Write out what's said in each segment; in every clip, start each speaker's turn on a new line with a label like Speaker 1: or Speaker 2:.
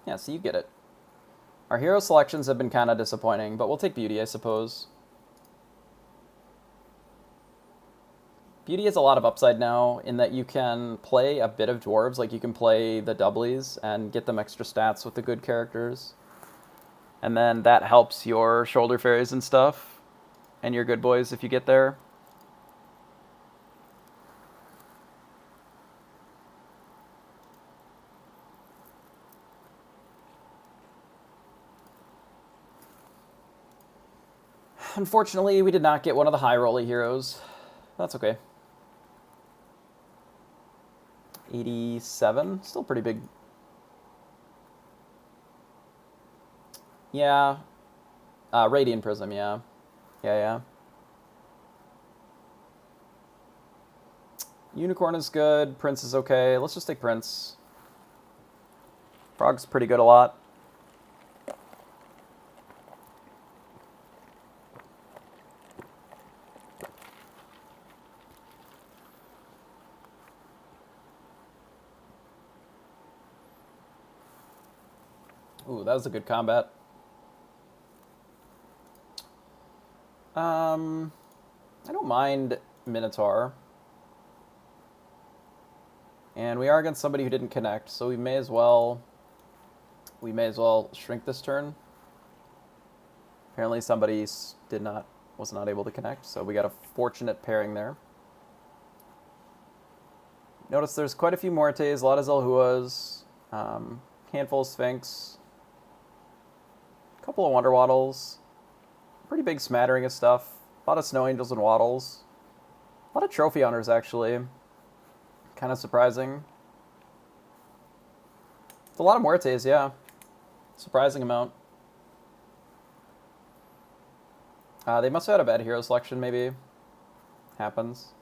Speaker 1: Yeah, so you get it. Our hero selections have been kind of disappointing, but we'll take Beauty, I suppose. Beauty has a lot of upside now in that you can play a bit of dwarves, like you can play the doublies and get them extra stats with the good characters. And then that helps your shoulder fairies and stuff, and your good boys if you get there. Unfortunately, we did not get one of the high rolly heroes. That's okay. 87, still pretty big. Yeah. Radiant Prism, yeah. Yeah. Unicorn is good. Prince is okay. Let's just take Prince. Frog's pretty good a lot. Ooh, that was a good combat. I don't mind Minotaur. And we are against somebody who didn't connect, so we may as well shrink this turn. Apparently somebody was not able to connect, so we got a fortunate pairing there. Notice there's quite a few Mortes, a lot of Zelhuas, handful of Sphinx, a couple of Wonder Waddles, pretty big smattering of stuff, a lot of Snow Angels and Waddles, a lot of Trophy Hunters actually, kind of surprising. It's a lot of Muertes, yeah, surprising amount. They must have had a bad hero selection, maybe. Happens.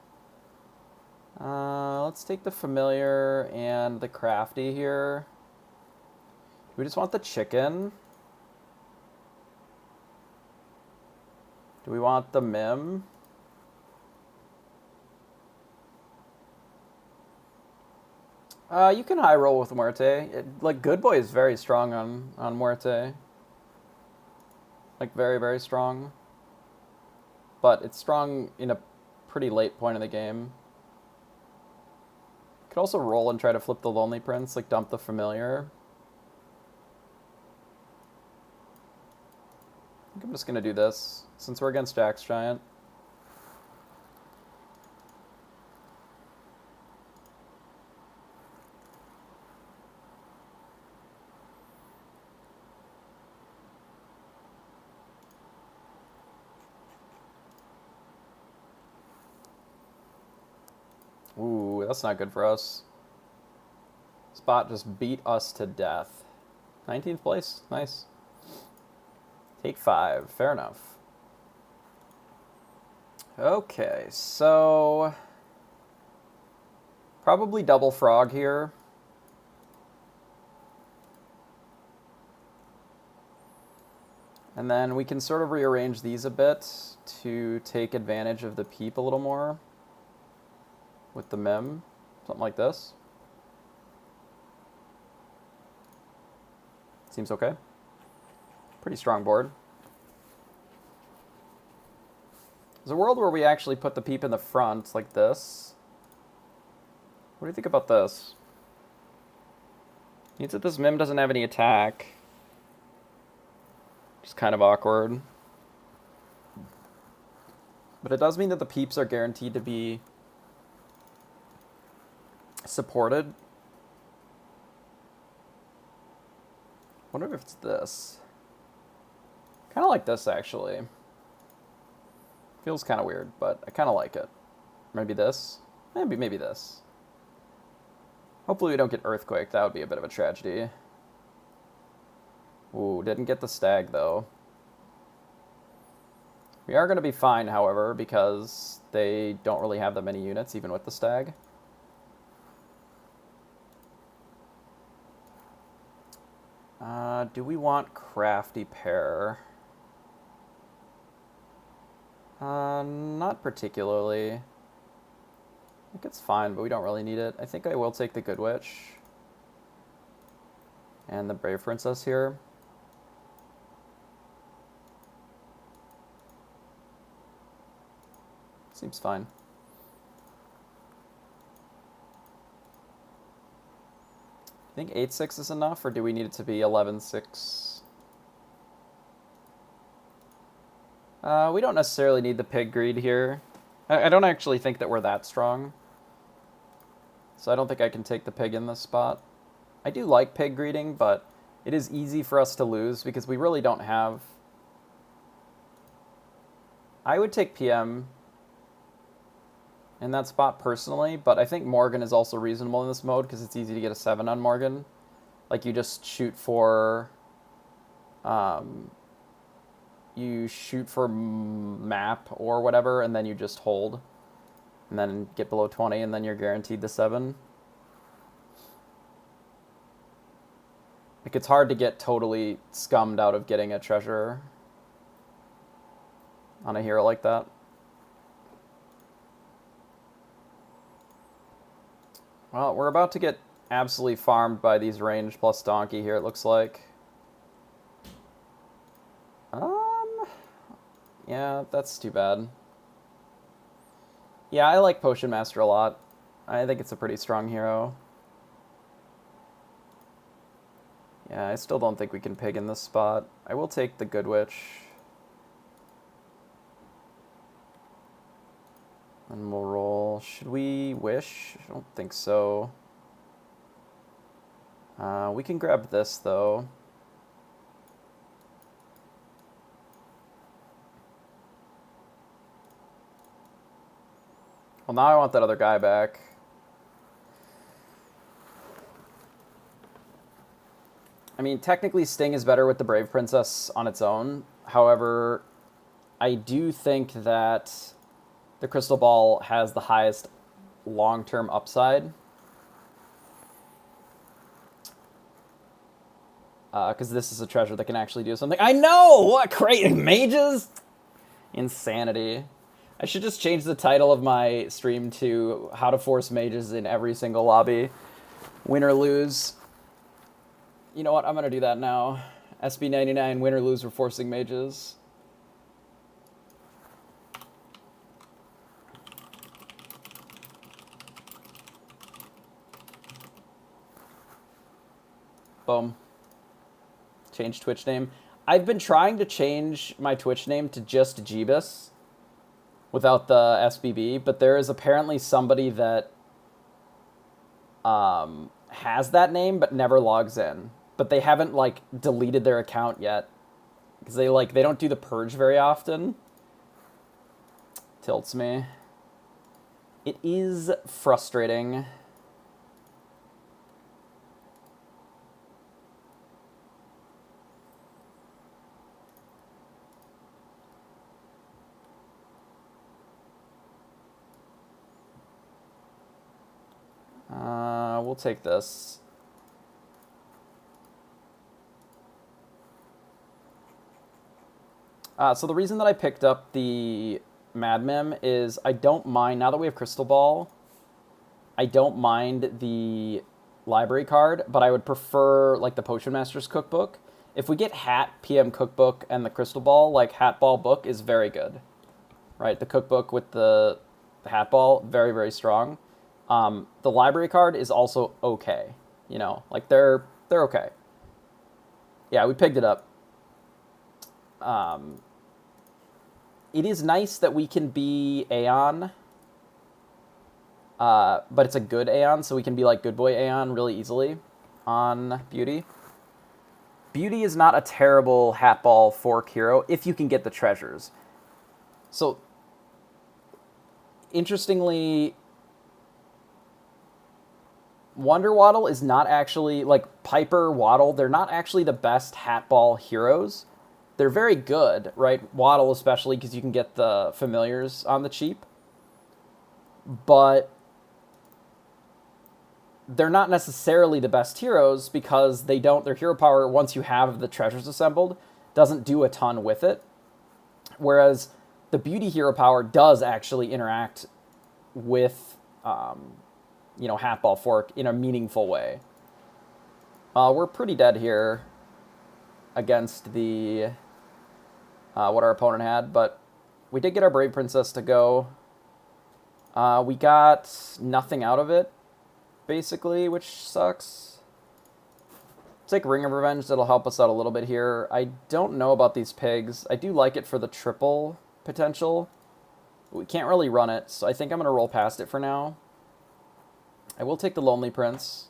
Speaker 1: Let's take the Familiar and the Crafty here. We just want the Chicken. Do we want the Mim? You can high roll with Muerte. Like, Good Boy is very strong on Muerte. Like, very, very strong. But it's strong in a pretty late point in the game. Could also roll and try to flip the Lonely Prince, like dump the Familiar. I think I'm just going to do this, since we're against Jack's Giant. Ooh, that's not good for us. Spot just beat us to death. 19th place, nice. Take 5, fair enough. Okay, so probably double Frog here. And then we can sort of rearrange these a bit to take advantage of the Peep a little more with the Mim, something like this. Seems okay. Pretty strong board. There's a world where we actually put the Peep in the front, like this. What do you think about this? Means that this Mim doesn't have any attack. Just kind of awkward. But it does mean that the Peeps are guaranteed to be supported. Wonder if it's this. Kind of like this, actually. Feels kind of weird, but I kind of like it. Maybe this? Maybe this. Hopefully we don't get Earthquake. That would be a bit of a tragedy. Ooh, didn't get the Stag, though. We are going to be fine, however, because they don't really have that many units, even with the Stag. Do we want Crafty Pair? Not particularly. I think it's fine, but we don't really need it. I think I will take the Good Witch. And the Brave Princess here. Seems fine. I think 8-6 is enough, or do we need it to be 11-6? We don't necessarily need the pig greed here. I don't actually think that we're that strong. So I don't think I can take the pig in this spot. I do like pig greeding, but it is easy for us to lose because we really don't have... I would take PM in that spot personally, but I think Morgan is also reasonable in this mode because it's easy to get a 7 on Morgan. Like, you just shoot for... you shoot for map or whatever, and then you just hold. And then get below 20, and then you're guaranteed the 7. Like, it's hard to get totally scummed out of getting a treasure on a hero like that. Well, we're about to get absolutely farmed by these range plus donkey here, it looks like. Yeah, that's too bad. Yeah, I like Potion Master a lot. I think it's a pretty strong hero. Yeah, I still don't think we can pig in this spot. I will take the Good Witch. And we'll roll. Should we wish? I don't think so. We can grab this, though. Well, now I want that other guy back. I mean, technically Sting is better with the Brave Princess on its own. However, I do think that the Crystal Ball has the highest long-term upside. Because this is a treasure that can actually do something. I know! What? Great mages? Insanity. I should just change the title of my stream to How to Force Mages in Every Single Lobby. Win or lose. You know what? I'm going to do that now. SB99, win or lose, we're forcing mages. Boom. Change Twitch name. I've been trying to change my Twitch name to just Jeebus without the SBB, but there is apparently somebody that has that name but never logs in. But they haven't, like, deleted their account yet. Because they don't do the purge very often. Tilts me. It is frustrating. We'll take this. So the reason that I picked up the Mad Mim is I don't mind, now that we have Crystal Ball, I don't mind the library card, but I would prefer, like, the Potion Master's Cookbook. If we get Hat, PM Cookbook, and the Crystal Ball, like, Hat Ball Book is very good. Right, the Cookbook with the Hat Ball, very, very strong. The library card is also okay. You know, like, they're okay. Yeah, we picked it up. It is nice that we can be Aeon, but it's a good Aeon, so we can be like Good Boy Aeon really easily on Beauty. Beauty is not a terrible Hat Ball Fork hero if you can get the treasures. So, interestingly, Wonder Waddle is not actually, like, Piper, Waddle, they're not actually the best Hat Ball heroes. They're very good, right? Waddle especially, because you can get the familiars on the cheap. But they're not necessarily the best heroes because they don't, their hero power, once you have the treasures assembled, doesn't do a ton with it. Whereas the Beauty hero power does actually interact with, you know, Hat Ball Fork in a meaningful way. We're pretty dead here against the what our opponent had, but we did get our Brave Princess to go. We got nothing out of it, basically, which sucks. Take Ring of Revenge, that'll help us out a little bit here. I don't know about these pigs. I do like it for the triple potential. But we can't really run it, so I think I'm going to roll past it for now. I will take the Lonely Prince.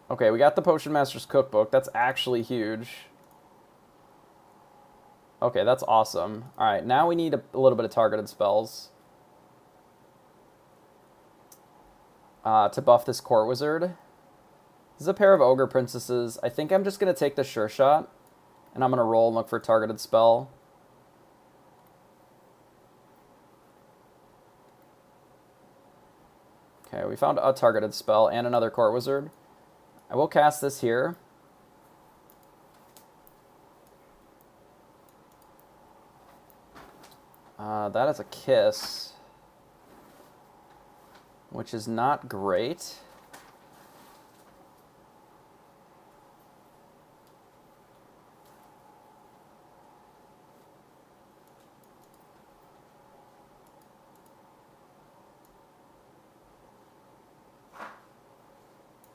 Speaker 1: Okay, we got the Potion Master's Cookbook. That's actually huge. Okay, that's awesome. Alright, now we need a little bit of targeted spells. To buff this Court Wizard. This is a pair of Ogre Princesses. I think I'm just going to take the Sure Shot. And I'm going to roll and look for a targeted spell. Okay, we found a targeted spell and another Court Wizard. I will cast this here. That is a Kiss, which is not great.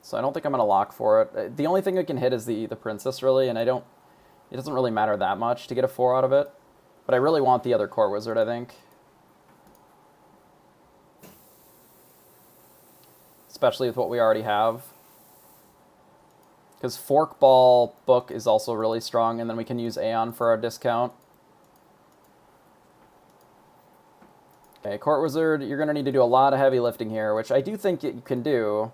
Speaker 1: So I don't think I'm going to lock for it. The only thing I can hit is the Princess, really, and it doesn't really matter that much to get a 4 out of it. But I really want the other Court Wizard, I think. Especially with what we already have. Because Forkball Book is also really strong, and then we can use Aeon for our discount. Okay, Court Wizard, you're going to need to do a lot of heavy lifting here, which I do think you can do.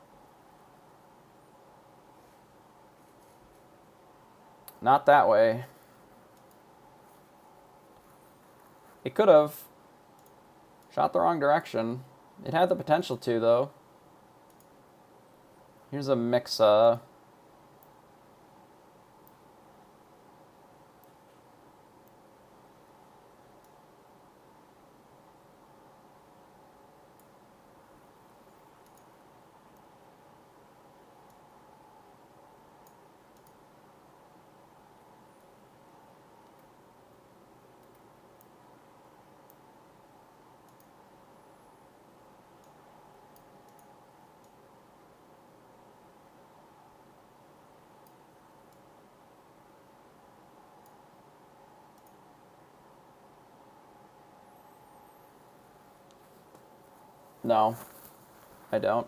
Speaker 1: Not that way. It could have. Shot the wrong direction. It had the potential to, though. Here's a Mixa. No, I don't.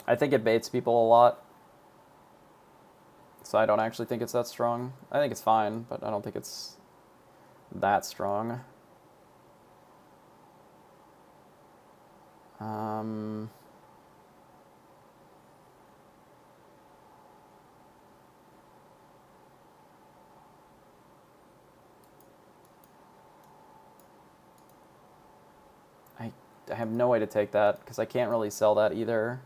Speaker 1: I think it baits people a lot. So I don't actually think it's that strong. I think it's fine, but I don't think it's that strong. I have no way to take that, because I can't really sell that either.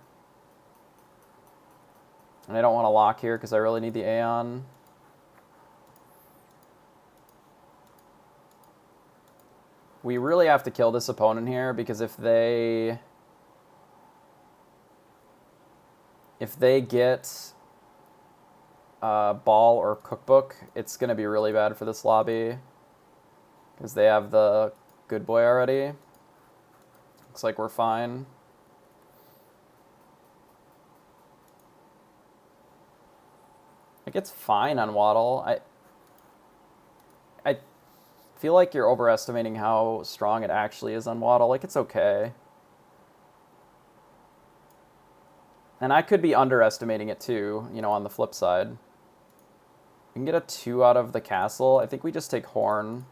Speaker 1: And I don't want to lock here, because I really need the Aeon. We really have to kill this opponent here, because if they get Ball or Cookbook, it's going to be really bad for this lobby, because they have the Good Boy already. Looks like we're fine. Like, it's fine on Waddle. I feel like you're overestimating how strong it actually is on Waddle. Like, it's okay. And I could be underestimating it too, you know, on the flip side. We can get a 2 out of the castle. I think we just take Horn.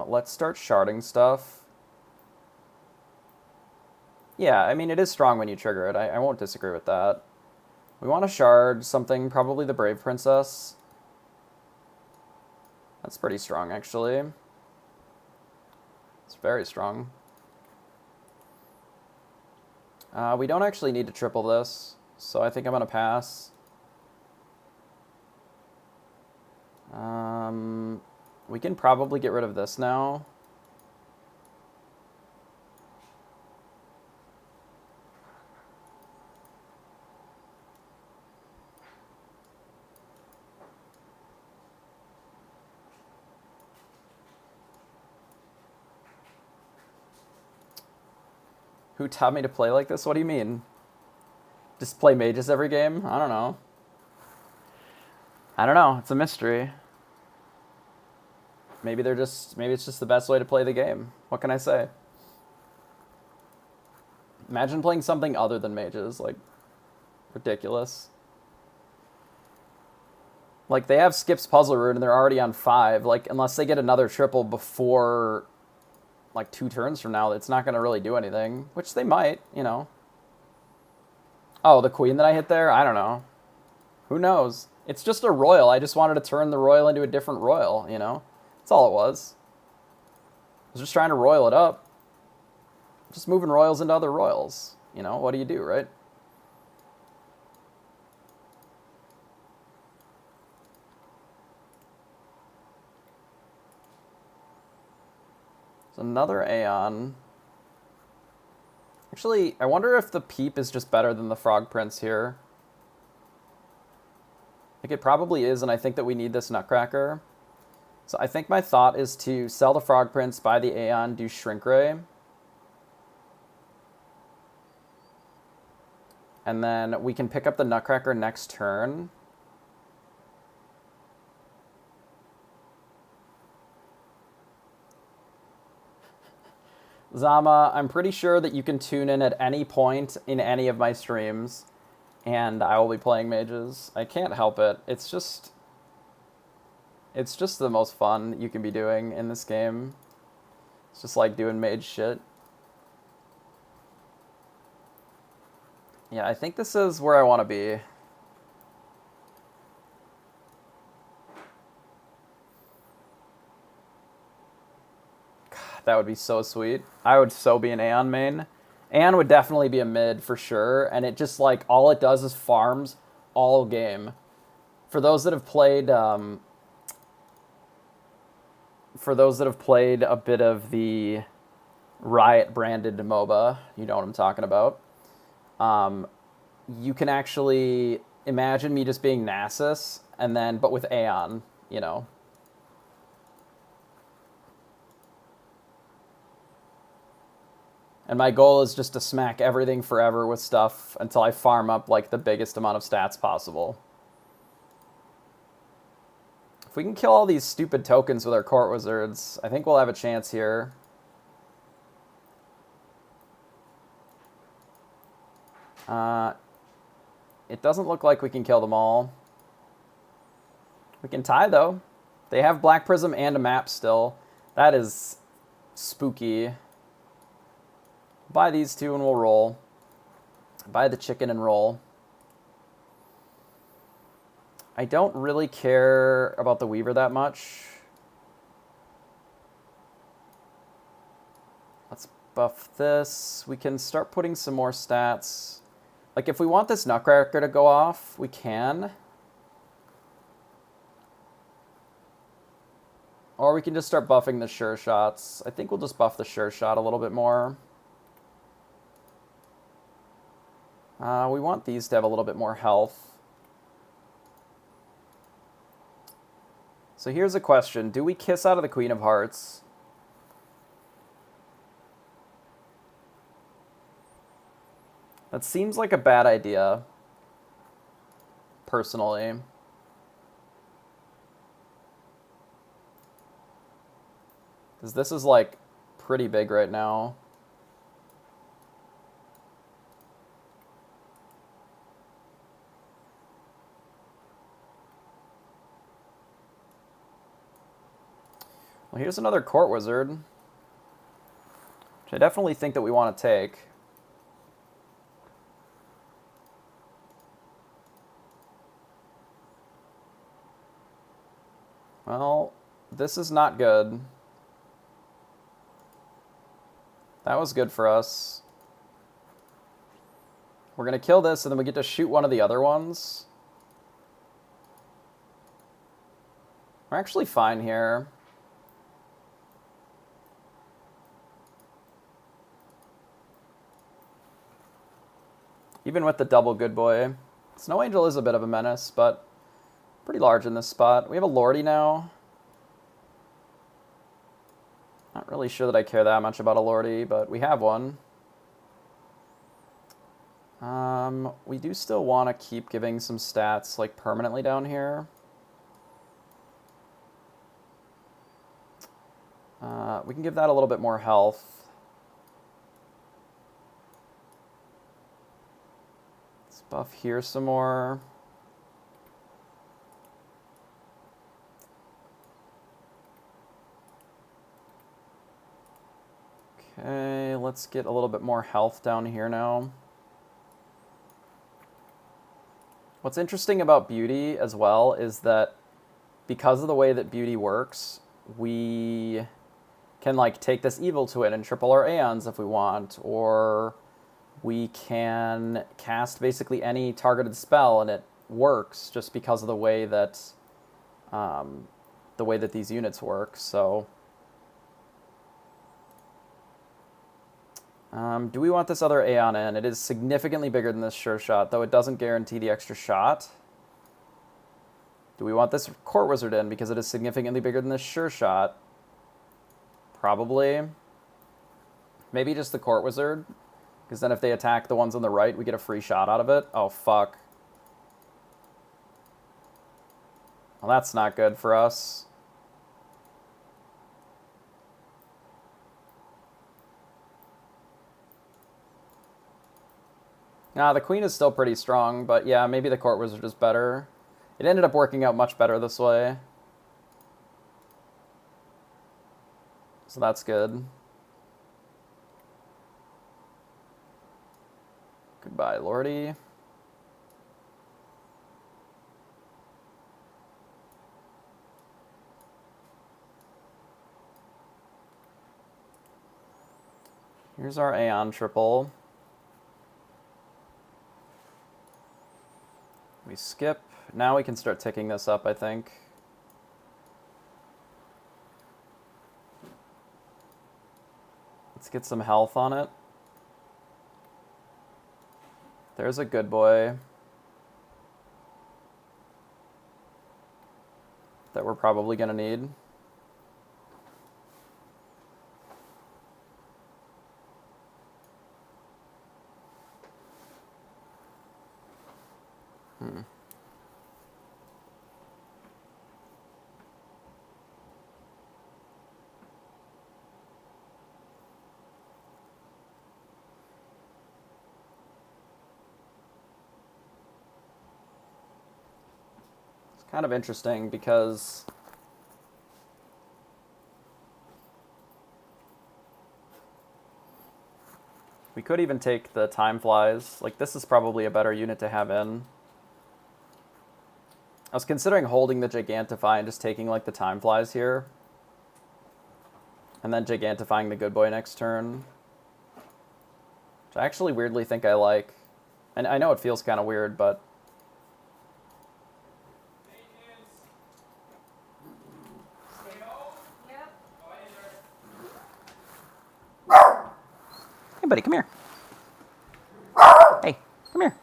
Speaker 1: Let's start sharding stuff. Yeah, I mean, it is strong when you trigger it. I won't disagree with that. We want to shard something, probably the Brave Princess. That's pretty strong, actually. It's very strong. We don't actually need to triple this, so I think I'm going to pass. We can probably get rid of this now. Who taught me to play like this? What do you mean? Just play mages every game? I don't know. I don't know. It's a mystery. Maybe it's just the best way to play the game. What can I say? Imagine playing something other than mages. Like, ridiculous. Like, they have Skip's Puzzle Rune and they're already on 5. Like, unless they get another triple before, like, 2 turns from now, it's not going to really do anything. Which they might, you know. Oh, the queen that I hit there? I don't know. Who knows? It's just a royal. I just wanted to turn the royal into a different royal, you know? That's all it was. I was just trying to royal it up. Just moving royals into other royals. You know, what do you do, right? It's another Aeon. Actually, I wonder if the Peep is just better than the Frog Prince here. Like, it probably is, and I think that we need this Nutcracker. So I think my thought is to sell the Frog Prince, buy the Aeon, do Shrink Ray. And then we can pick up the Nutcracker next turn. Zama, I'm pretty sure that you can tune in at any point in any of my streams, and I will be playing mages. I can't help it. It's just the most fun you can be doing in this game. It's just like doing mage shit. Yeah, I think this is where I want to be. God, that would be so sweet. I would so be an Aeon main. Aeon would definitely be a mid for sure, and it just, like, all it does is farms all game. For those that have played, a bit of the Riot branded MOBA, you know what I'm talking about. You can actually imagine me just being Nasus, and then, but with Aeon, you know. And my goal is just to smack everything forever with stuff until I farm up, like, the biggest amount of stats possible. If we can kill all these stupid tokens with our Court Wizards, I think we'll have a chance here. It doesn't look like we can kill them all. We can tie, though. They have Black Prism and a map still. That is spooky. Buy these two and we'll roll. Buy the chicken and roll. I don't really care about the Weaver that much. Let's buff this. We can start putting some more stats. Like, if we want this Nutcracker to go off, we can. Or we can just start buffing the Sure Shots. I think we'll just buff the Sure Shot a little bit more. We want these to have a little bit more health. So here's a question. Do we kiss out of the Queen of Hearts? That seems like a bad idea, personally. Because this is, like, pretty big right now. Well, here's another Court Wizard, which I definitely think that we want to take. Well, this is not good. That was good for us. We're going to kill this, and then we get to shoot one of the other ones. We're actually fine here. Even with the double good boy. Snow Angel is a bit of a menace, but pretty large in this spot. We have a Lordy now. Not really sure that I care that much about a Lordy, but we have one. We do still want to keep giving some stats like permanently down here. We can give that a little bit more health. Let's buff here some more. Okay, let's get a little bit more health down here now. What's interesting about beauty as well is that because of the way that beauty works, we can like take this evil to it and triple our Aeons if we want, or we can cast basically any targeted spell and it works just because of the way that these units work. So do we want this other Aeon in? It is significantly bigger than this Sure Shot, though it doesn't guarantee the extra shot. Do we want this Court Wizard in because it is significantly bigger than this Sure Shot? Probably. Maybe just the Court Wizard, because then if they attack the ones on the right, we get a free shot out of it. Oh, fuck. Well, that's not good for us. Nah, the Queen is still pretty strong, but yeah, maybe the Court Wizard is better. It ended up working out much better this way. So that's good. Goodbye, Lordy. Here's our Aeon triple. We skip. Now we can start ticking this up, I think. Let's get some health on it. There's a good boy that we're probably going to need. Kind of interesting because we could even take the Time Flies. Like, this is probably a better unit to have in. I was considering holding the Gigantify and just taking like the Time Flies here, and then Gigantifying the good boy next turn, which I actually weirdly think I like. And I know it feels kind of weird, but hey, buddy, come here. Hey, come here.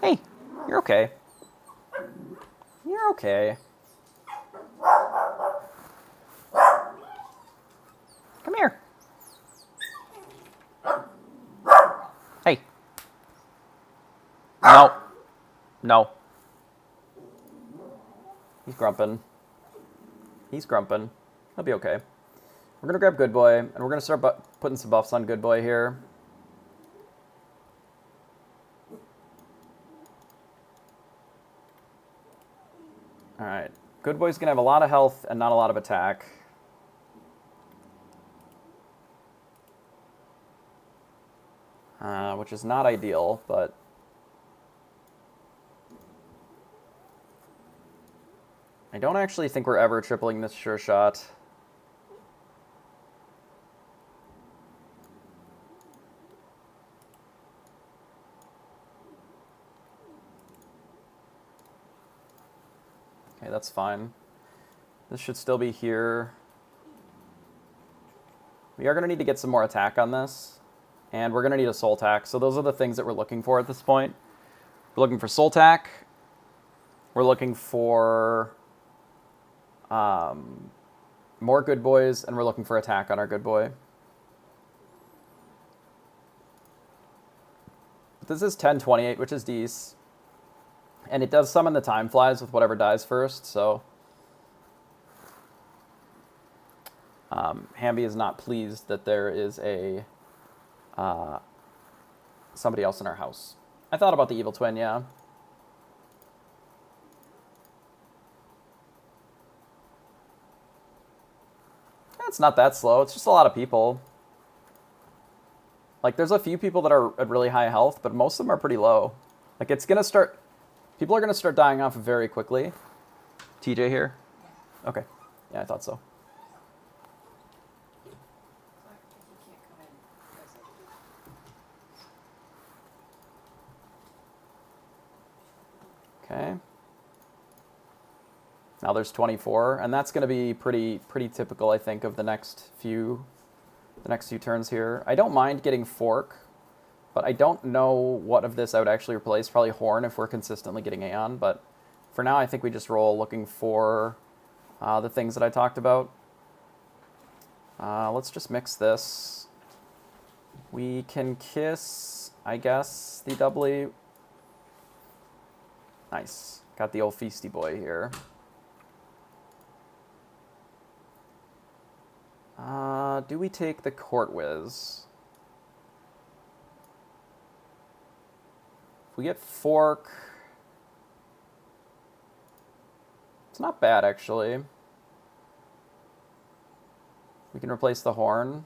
Speaker 1: Hey, you're okay. You're okay. Come here. Hey. No. No. He's grumping. He's grumping. He'll be okay. We're going to grab Good Boy, and we're going to start putting some buffs on Good Boy here. Alright. Good Boy's going to have a lot of health and not a lot of attack. Which is not ideal, but I don't actually think we're ever tripling this Sure Shot. Okay, that's fine. This should still be here. We are going to need to get some more attack on this, and we're going to need a Soul Tack. So those are the things that we're looking for at this point. We're looking for Soul Tack. We're looking for more Good Boys, and we're looking for attack on our Good Boy. This is 1028, which is decent. And it does summon the time flies with whatever dies first, so Hamby is not pleased that there is a somebody else in our house. I thought about the evil twin, yeah. It's not that slow. It's just a lot of people. Like, there's a few people that are at really high health, but most of them are pretty low. Like, it's going to start... People are going to start dying off very quickly. TJ here? Okay. Yeah, I thought so. Okay. Now there's 24, and that's going to be pretty typical, I think, of the next few turns here. I don't mind getting Fork, but I don't know what of this I would actually replace. Probably Horn if we're consistently getting Aeon, but for now I think we just roll looking for the things that I talked about. Let's just mix this. We can kiss, I guess, the doubly. Nice. Got the old Feisty Boy here. Do we take the Court Whiz? If we get Fork... It's not bad, actually. We can replace the Horn.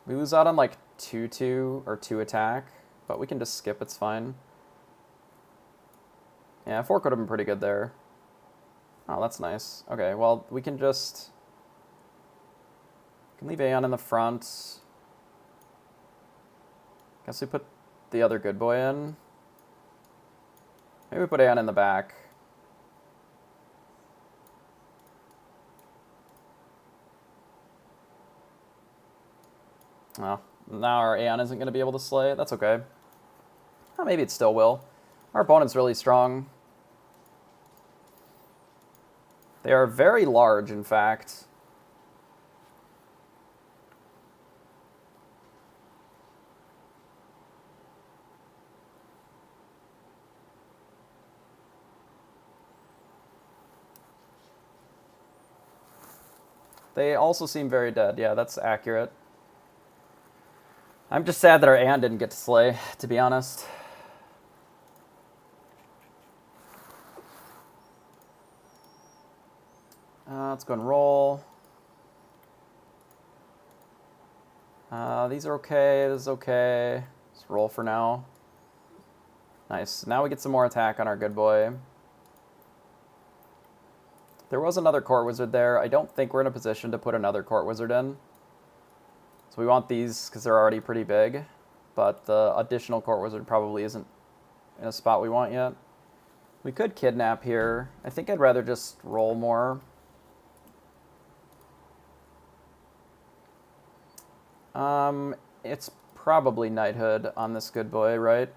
Speaker 1: We lose out on, like, 2-2 or 2 attack, but we can just skip, it's fine. Yeah, Fork would have been pretty good there. Oh, that's nice. Okay, well, we can just... We can leave Aeon in the front. Guess we put the other good boy in. Maybe we put Aeon in the back. Oh, now our Aeon isn't going to be able to slay. That's okay. Oh, maybe it still will. Our opponent's really strong. They are very large, in fact. They also seem very dead. Yeah, that's accurate. I'm just sad that our Aeon didn't get to slay, to be honest. Let's go and roll. These are okay. This is okay. Let's roll for now. Nice. Now we get some more attack on our good boy. There was another Court Wizard there. I don't think we're in a position to put another Court Wizard in. So we want these because they're already pretty big. But the additional Court Wizard probably isn't in a spot we want yet. We could kidnap here. I think I'd rather just roll more. It's probably Knighthood on this good boy, right?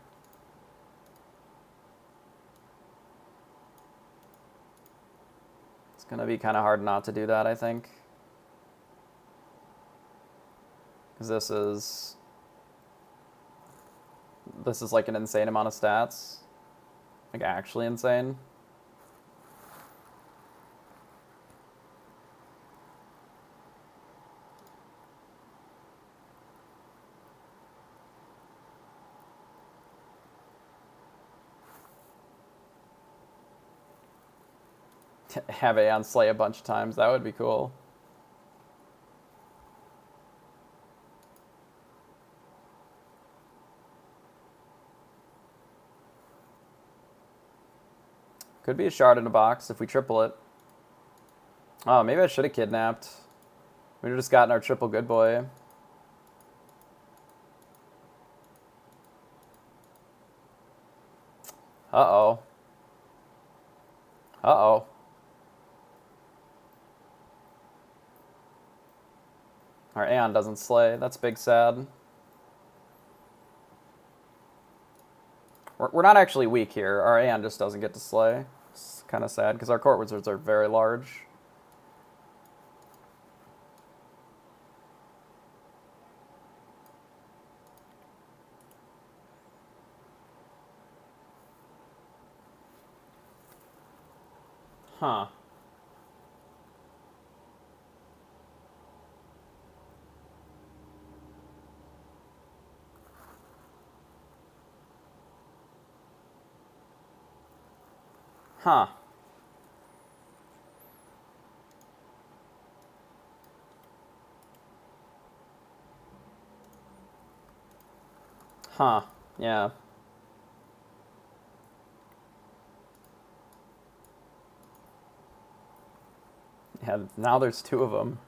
Speaker 1: It's going to be kind of hard not to do that, I think. Because this is like an insane amount of stats. Like actually insane. Have Aeon slay a bunch of times. That would be cool. Could be a shard in a box if we triple it. Oh, maybe I should have kidnapped. We would have just gotten our triple good boy. Uh-oh. Uh-oh. Our Aeon doesn't slay. That's big sad. We're not actually weak here. Our Aeon just doesn't get to slay. It's kind of sad because our Court Wizards are very large. Huh. Huh. Huh. Yeah. Yeah, now there's two of them.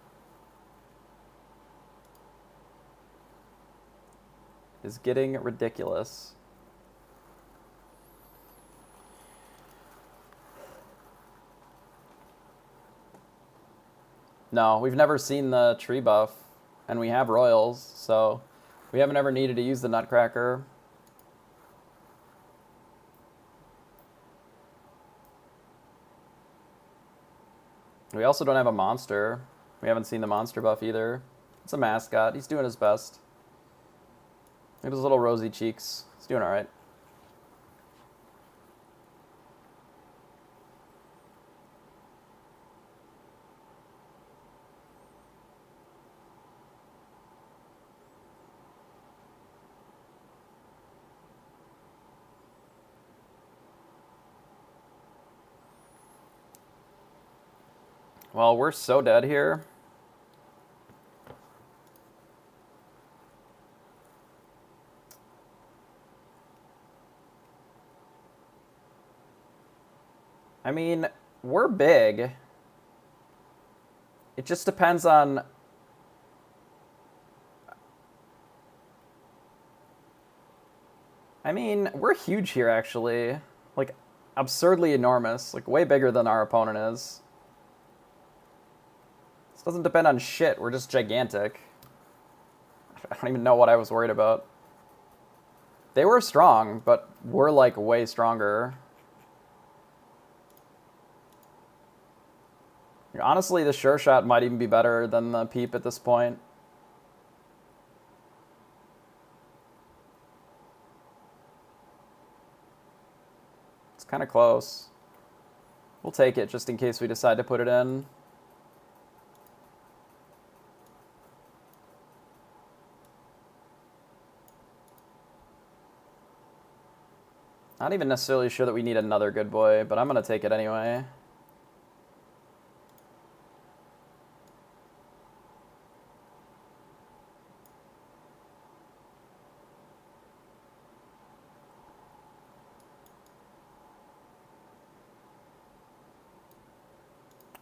Speaker 1: It's getting ridiculous. No, we've never seen the tree buff, and we have royals, so we haven't ever needed to use the Nutcracker. We also don't have a monster. We haven't seen the monster buff either. It's a mascot. He's doing his best. Look at his little rosy cheeks. He's doing all right. Well, we're so dead here. I mean, we're big. It just depends on... I mean, we're huge here, actually. Like, absurdly enormous. Like, way bigger than our opponent is. This doesn't depend on shit. We're just gigantic. I don't even know what I was worried about. They were strong, but we're, like, way stronger. Honestly, the sure shot might even be better than the peep at this point. It's kind of close. We'll take it just in case we decide to put it in. Not even necessarily sure that we need another good boy, but I'm going to take it anyway.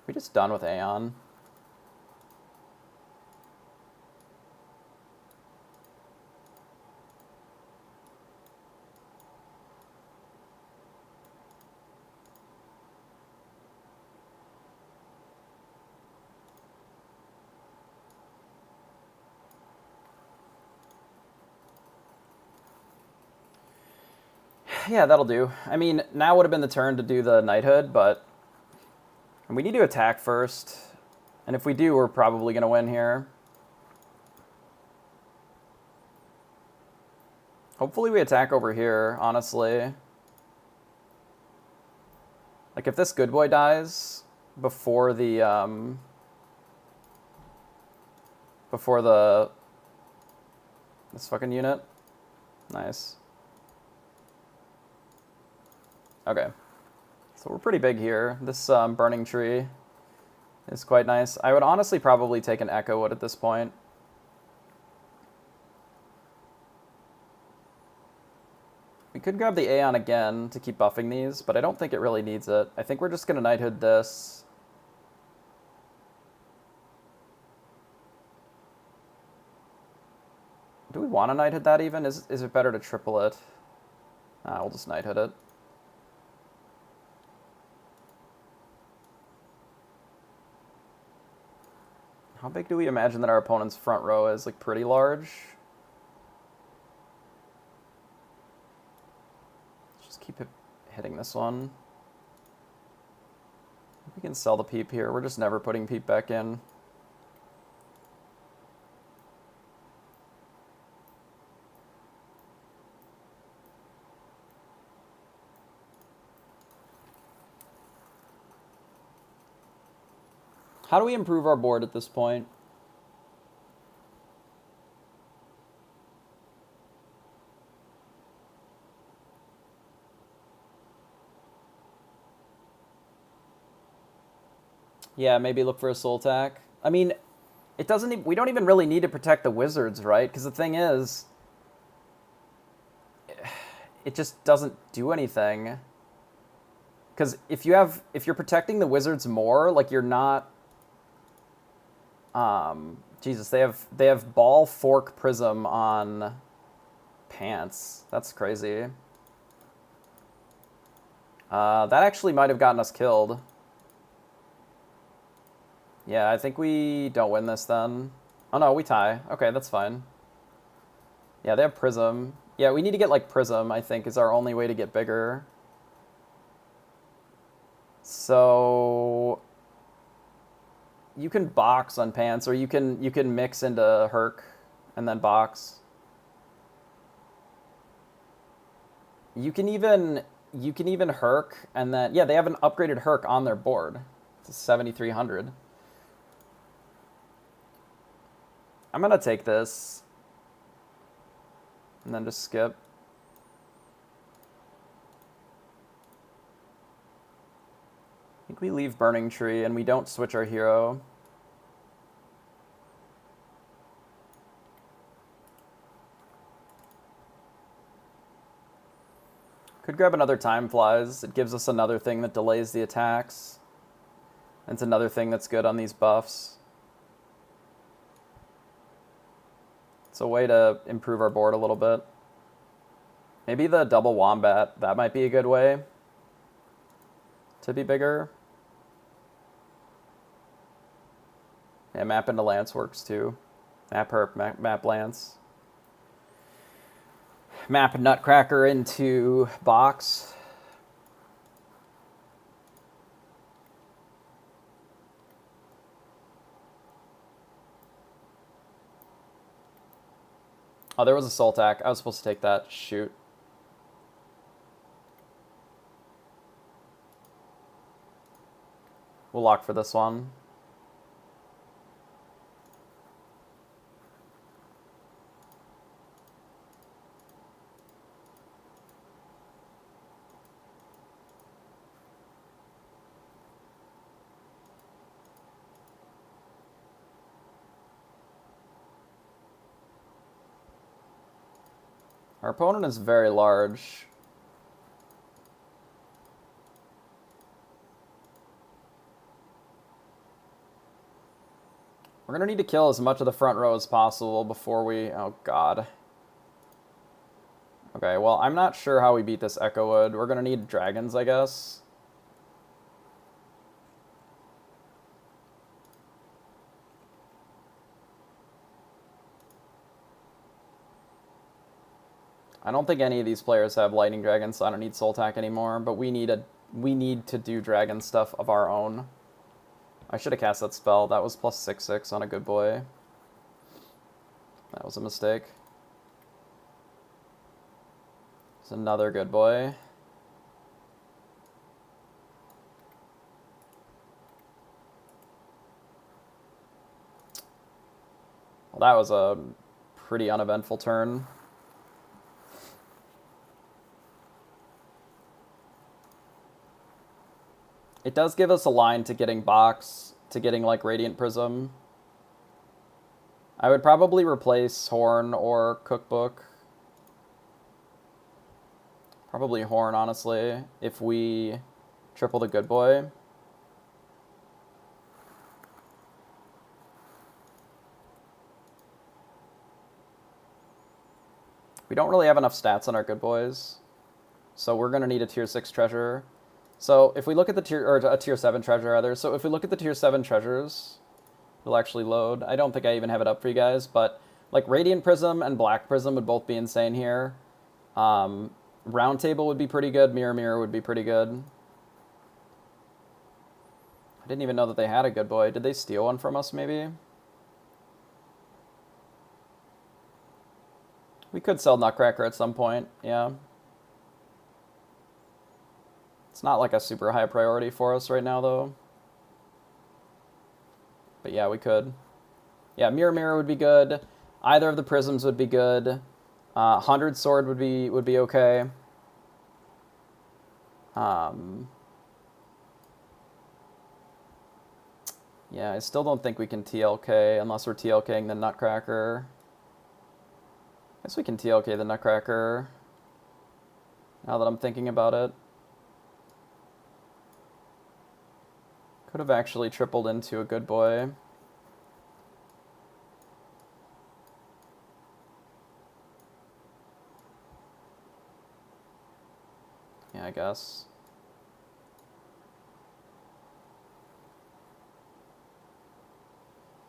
Speaker 1: We just done with Aeon. Yeah, that'll do. I mean, now would have been the turn to do the knighthood, but we need to attack first. And if we do, we're probably going to win here. Hopefully we attack over here, honestly. Like, if this good boy dies before the, this fucking unit. Nice. Okay. So we're pretty big here. This burning tree is quite nice. I would honestly probably take an Echo Wood at this point. We could grab the Aeon again to keep buffing these, but I don't think it really needs it. I think we're just going to Knighthood this. Do we want to Knighthood that even? Is it better to triple it? We'll just Knighthood it. How big do we imagine that our opponent's front row is? Like, pretty large? Let's just keep hitting this one. We can sell the peep here. We're just never putting peep back in. How do we improve our board at this point? Yeah, maybe look for a soul attack. I mean, it doesn't. We don't even really need to protect the wizards, right? Because the thing is, it just doesn't do anything. Because if you're protecting the wizards more, like you're not. Jesus, they have ball, fork, prism on pants. That's crazy. That actually might have gotten us killed. Yeah, I think we don't win this then. Oh no, we tie. Okay, that's fine. Yeah, they have prism. Yeah, we need to get like prism, I think, is our only way to get bigger. So you can box on pants, or you can mix into Herc and then box. You can even Herc and then yeah, they have an upgraded Herc on their board. It's 7,300. I'm gonna take this and then just skip. I think we leave Burning Tree and we don't switch our hero. Could grab another Time Flies. It gives us another thing that delays the attacks. It's another thing that's good on these buffs. It's a way to improve our board a little bit. Maybe the double Wombat, that might be a good way to be bigger. Yeah, map into Lance works too. Map Herp, map Lance. Map Nutcracker into box. Oh, there was a soul attack. I was supposed to take that. Shoot. We'll lock for this one. Our opponent is very large. We're going to need to kill as much of the front row as possible before we... Oh, God. Okay, well, I'm not sure how we beat this Echo Wood. We're going to need dragons, I guess. I don't think any of these players have lightning dragons, so I don't need soul attack anymore, but we need to do dragon stuff of our own. I should have cast that spell. That was plus 6/6 on a good boy. That was a mistake. It's another good boy. Well, that was a pretty uneventful turn. It does give us a line to getting box, to getting like Radiant Prism. I would probably replace Horn or Cookbook. Probably Horn, honestly, if we triple the good boy. We don't really have enough stats on our good boys, so we're going to need a tier 6 treasure. So if we look at the a tier 7 treasure rather, so if we look at the tier 7 treasures, it'll actually load. I don't think I even have it up for you guys, but like Radiant Prism and Black Prism would both be insane here. Round Table would be pretty good. Mirror Mirror would be pretty good. I didn't even know that they had a good boy. Did they steal one from us maybe? We could sell Nutcracker at some point, yeah. It's not like a super high priority for us right now, though. But yeah, we could. Yeah, Mirror Mirror would be good. Either of the prisms would be good. 100 Sword would be okay. Yeah, I still don't think we can TLK unless we're TLKing the Nutcracker. I guess we can TLK the Nutcracker, now that I'm thinking about it. Could have actually tripled into a good boy. Yeah, I guess.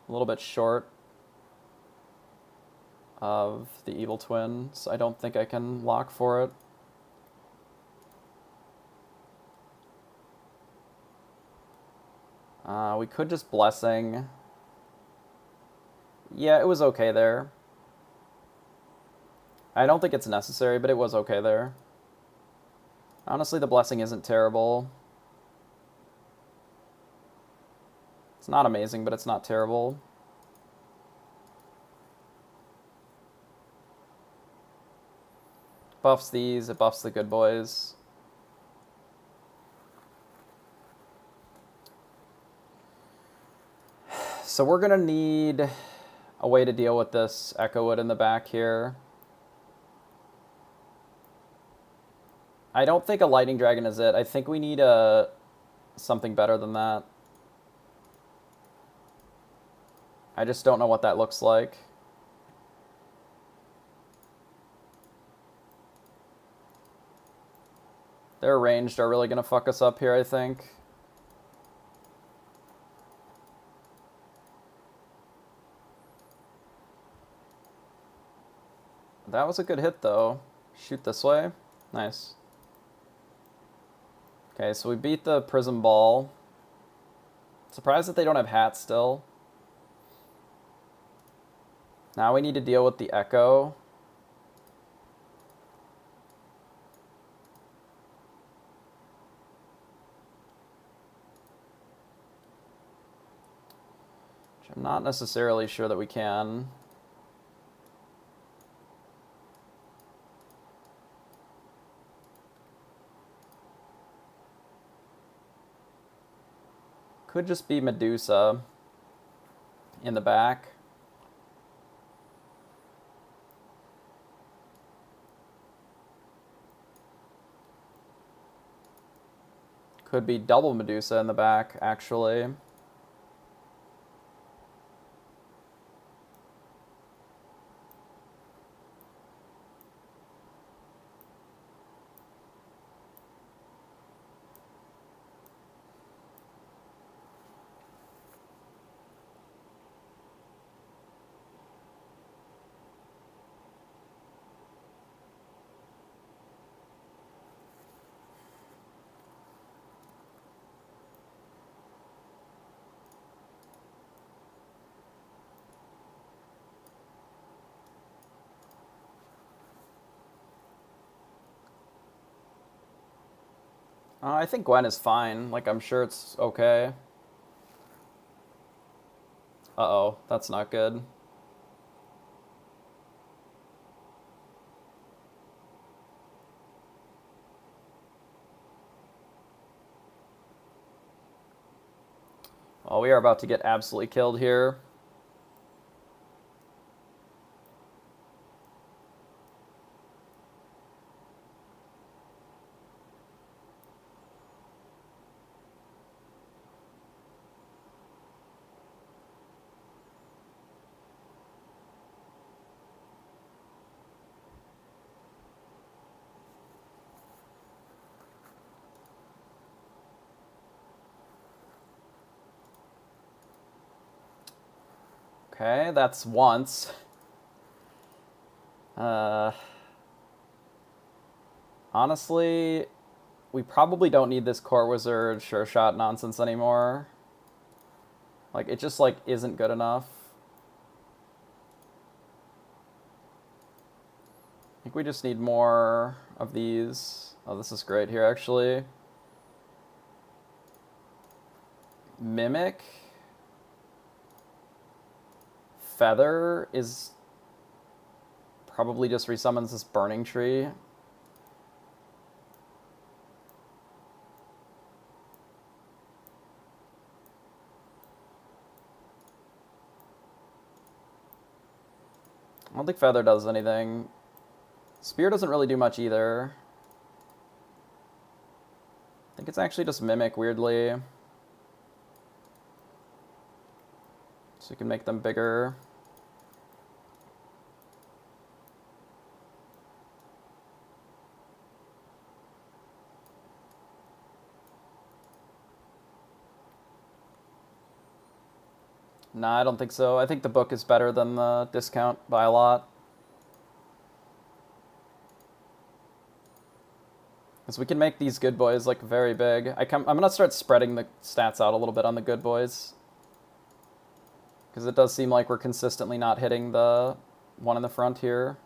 Speaker 1: A little bit short of the Evil Twins. I don't think I can lock for it. We could just Blessing. Yeah, it was okay there. I don't think it's necessary, but it was okay there. Honestly, the Blessing isn't terrible. It's not amazing, but it's not terrible. Buffs these, it buffs the good boys. So we're going to need a way to deal with this Echo Wood in the back here. I don't think a Lightning Dragon is it. I think we need something better than that. I just don't know what that looks like. Their ranged are really going to fuck us up here, I think. That was a good hit, though. Shoot this way. Nice. Okay, so we beat the Prism Ball. Surprised that they don't have hats still. Now we need to deal with the Echo. Which I'm not necessarily sure that we can. Could just be Medusa in the back. Could be double Medusa in the back, actually. I think Gwen is fine. Like, I'm sure it's okay. Uh-oh, that's not good. Well, we are about to get absolutely killed here. Okay, that's once. Honestly, we probably don't need this Core Wizard Sure Shot nonsense anymore. Like, it just, like, isn't good enough. I think we just need more of these. Oh, this is great here, actually. Mimic. Feather is probably just resummons this Burning Tree. I don't think Feather does anything. Spear doesn't really do much either. I think it's actually just Mimic, weirdly. So you can make them bigger. Nah, I don't think so. I think the book is better than the discount by a lot. Because we can make these good boys like very big. I'm going to start spreading the stats out a little bit on the good boys. Because it does seem like we're consistently not hitting the one in the front here.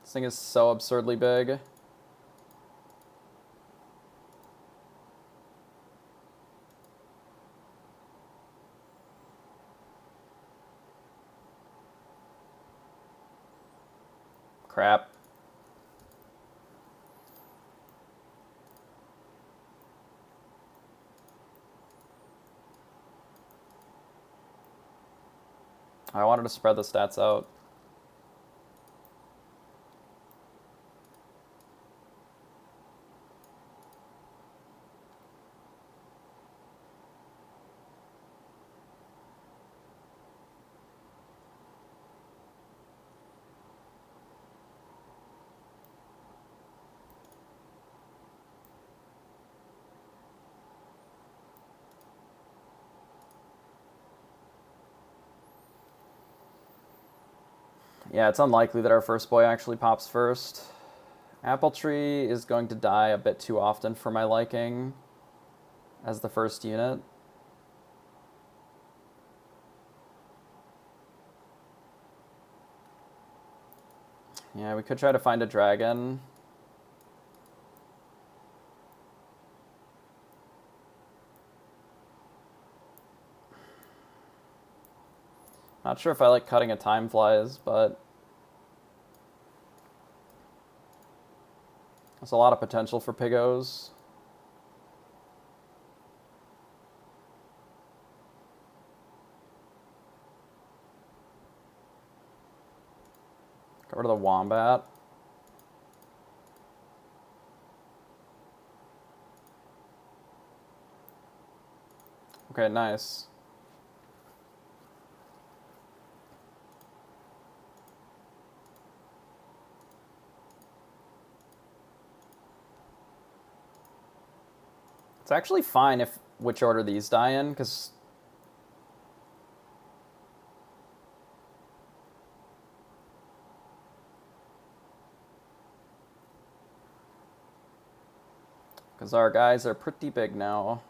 Speaker 1: This thing is so absurdly big. Crap. I wanted to spread the stats out. Yeah, it's unlikely that our first boy actually pops first. Apple Tree is going to die a bit too often for my liking as the first unit. Yeah, we could try to find a dragon. Not sure if I like cutting a Time Flies, but there's a lot of potential for Pigos. Get rid of the Wombat. Okay, nice. It's actually fine if which order these die in, because our guys are pretty big now.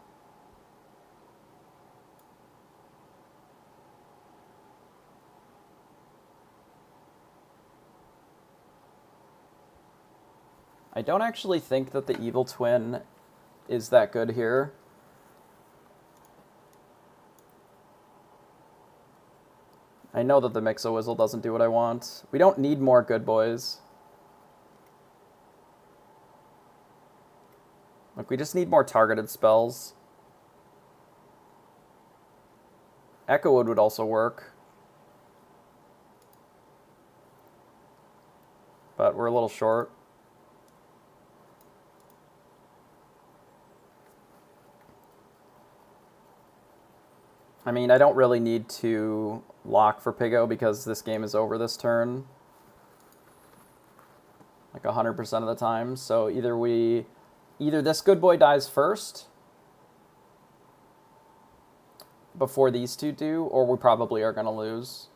Speaker 1: I don't actually think that the Evil Twin is that good here. I know that the Mix-a-Wizzle doesn't do what I want. We don't need more good boys. Like, we just need more targeted spells. Echo would also work. But we're a little short. I mean, I don't really need to lock for Pigo because this game is over this turn. Like 100% of the time. So either this good boy dies first before these two do, or we probably are going to lose.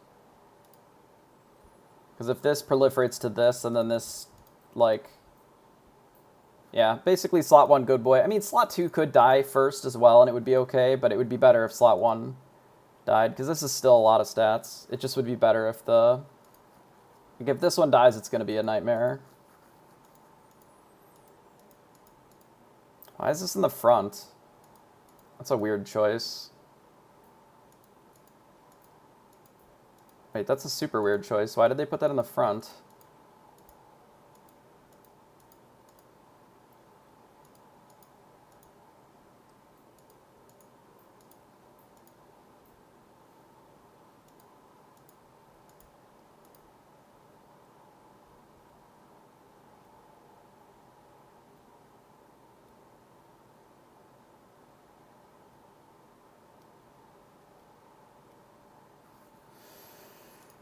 Speaker 1: Because if this proliferates to this and then this, like, yeah, basically slot 1 good boy. I mean, slot 2 could die first as well and it would be okay, but it would be better if slot 1 died, because this is still a lot of stats. It just would be better if if this one dies, it's going to be a nightmare. Why is this in the front? That's a weird choice. Wait, that's a super weird choice. Why did they put that in the front?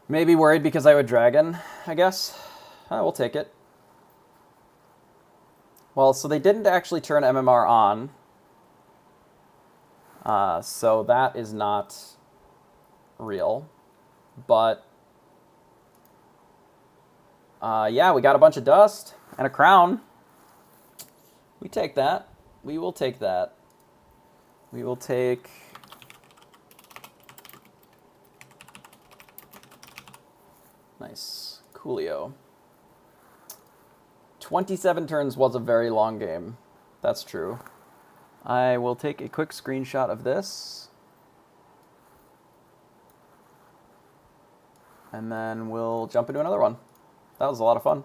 Speaker 1: Maybe worried because I would dragon, I guess. We'll take it. Well, so they didn't actually turn MMR on. So that is not real. But, yeah, we got a bunch of dust and a crown. We take that. We will take that. We will take... Nice. Coolio. 27 turns was a very long game. That's true. I will take a quick screenshot of this. And then we'll jump into another one. That was a lot of fun.